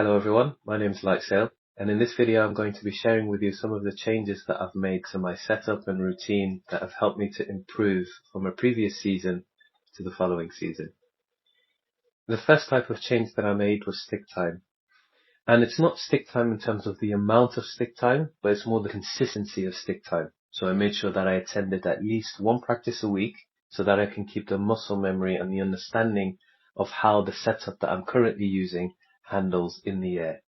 Hello everyone, my name is Lightsail, and in this video I'm going to be sharing with you some of the changes that I've made to my setup and routine that have helped me to improve from a previous season to the following season. The first type of change that I made was stick time. And it's not stick time in terms of the amount of stick time, but it's more the consistency of stick time. So I made sure that I attended at least one practice a week so that I can keep the muscle memory and the understanding of how the setup that I'm currently using handles in the air.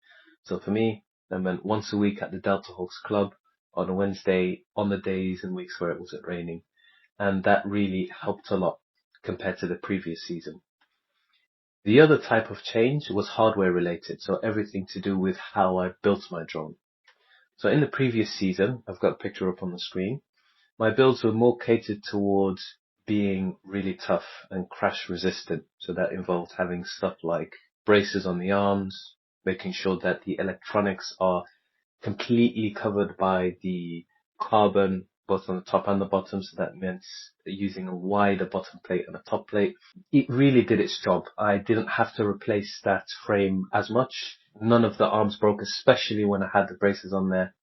So for me, that meant once a week at the Delta Hawks Club on a Wednesday on the days and weeks where it wasn't raining. And that really helped a lot compared to the previous season. The other type of change was hardware related, so everything to do with how I built my drone. So in the previous season, I've got a picture up on the screen, my builds were more catered towards being really tough and crash resistant. So that involved having stuff like braces on the arms, making sure that the electronics are completely covered by the carbon, both on the top and the bottom. So that meant using a wider bottom plate and a top plate. It really did its job. I didn't have to replace that frame as much. None of the arms broke, especially when I had the braces on there.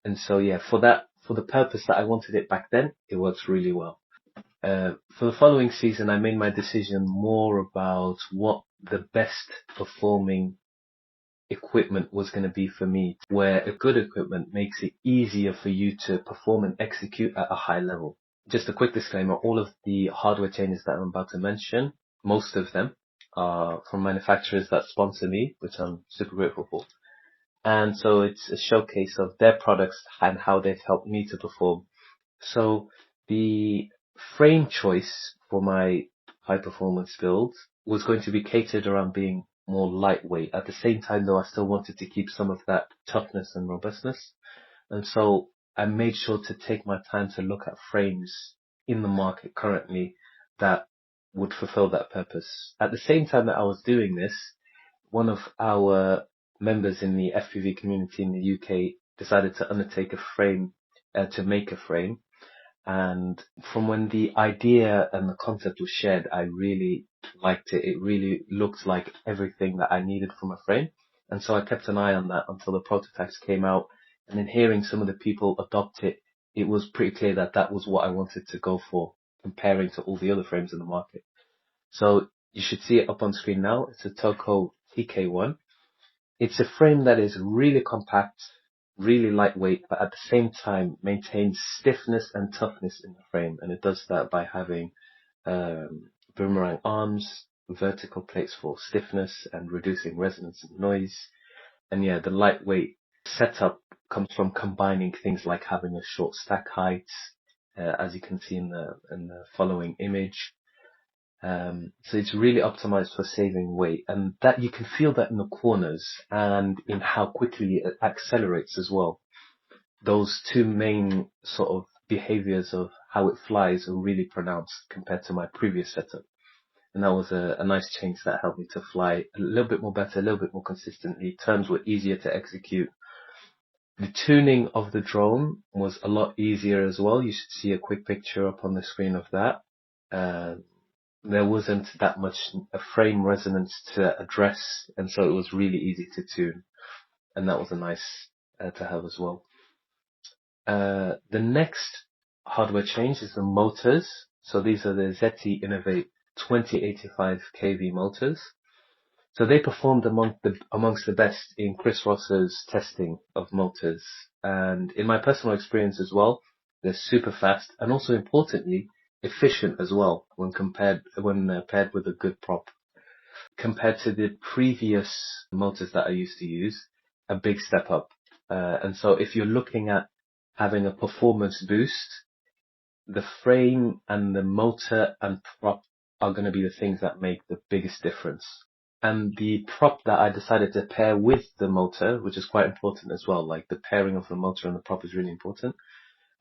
And so, yeah, for the purpose that I wanted it back then, it works really well. For the following season, I made my decision more about what the best performing equipment was going to be for me, where a good equipment makes it easier for you to perform and execute at a high level. Just a quick disclaimer, all of the hardware changes that I'm about to mention, most of them are from manufacturers that sponsor me, which I'm super grateful for. And so it's a showcase of their products and how they've helped me to perform. So the frame choice for my high performance build was going to be catered around being more lightweight. At the same time though, I still wanted to keep some of that toughness and robustness. And so I made sure to take my time to look at frames in the market currently that would fulfill that purpose. At the same time that I was doing this, one of our members in the FPV community in the UK decided to undertake to make a frame. And from when the idea and the concept was shared, I really liked it. It really looked like everything that I needed from a frame. And so I kept an eye on that until the prototypes came out. And then hearing some of the people adopt it, it was pretty clear that that was what I wanted to go for, comparing to all the other frames in the market. So you should see it up on screen now. It's a Toco TK1. It's a frame that is really compact, really lightweight, but at the same time maintains stiffness and toughness in the frame. And it does that by having boomerang arms, vertical plates for stiffness and reducing resonance and noise. And yeah, the lightweight setup comes from combining things like having a short stack height, as you can see in the following image. So it's really optimized for saving weight, and that you can feel that in the corners and in how quickly it accelerates as well. Those two main sort of behaviors of how it flies are really pronounced compared to my previous setup. And that was a nice change that helped me to fly a little bit more better, a little bit more consistently. Turns were easier to execute. The tuning of the drone was a lot easier as well. You should see a quick picture up on the screen of that. There wasn't that much frame resonance to address, and so it was really easy to tune, and that was a nice to have as well. The next hardware change is the motors. So these are the ZT Innovate 2085 kV motors. So they performed amongst the best in Chris Ross's testing of motors, and in my personal experience as well, they're super fast and also importantly efficient as well when paired with a good prop. Compared to the previous motors that I used to use, a big step up. And so if you're looking at having a performance boost, the frame and the motor and prop are going to be the things that make the biggest difference. And the prop that I decided to pair with the motor, which is quite important as well, like the pairing of the motor and the prop is really important.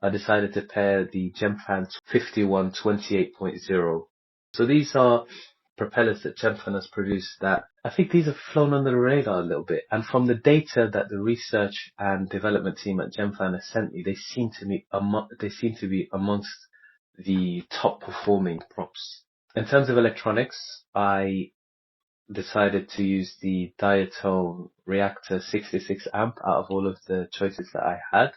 I decided to pair the Gemfan 5128.0. So these are propellers that Gemfan has produced that I think these have flown under the radar a little bit. And from the data that the research and development team at Gemfan has sent me, they seem to be amongst the top performing props. In terms of electronics, I decided to use the Diatone Reactor 66 amp out of all of the choices that I had.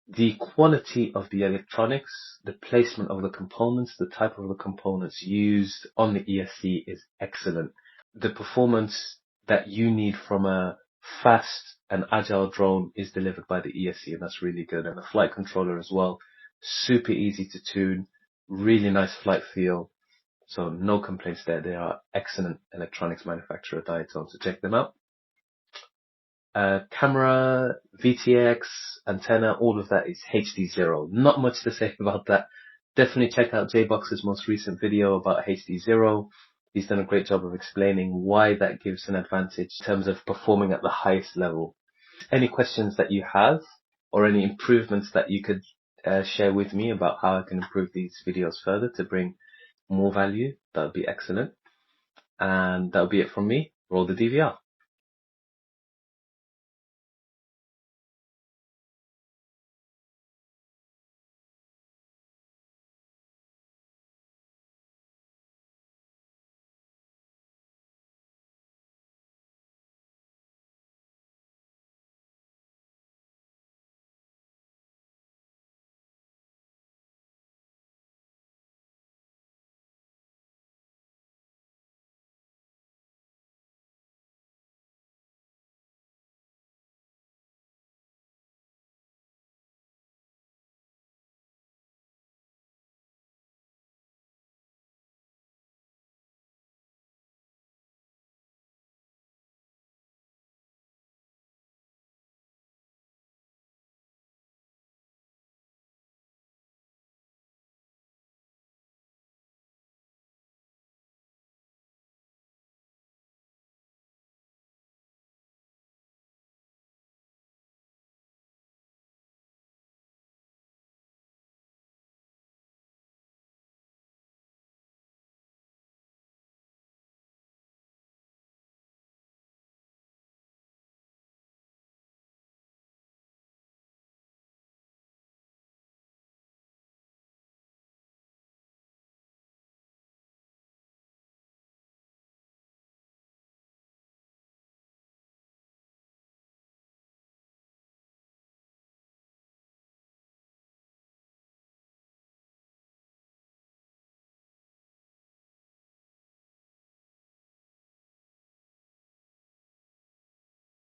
The quality of the electronics, the placement of the components, the type of the components used on the ESC is excellent. The performance that you need from a fast and agile drone is delivered by the ESC, and that's really good. And the flight controller as well, super easy to tune, really nice flight feel. So no complaints there. They are excellent electronics manufacturer, Diatone, so check them out. Camera, VTX, antenna, all of that is HD0. Not much to say about that. Definitely check out JBox's most recent video about HD0. He's done a great job of explaining why that gives an advantage in terms of performing at the highest level. Any questions that you have or any improvements that you could share with me about how I can improve these videos further to bring more value, that would be excellent. And that would be it from me. Roll the DVR.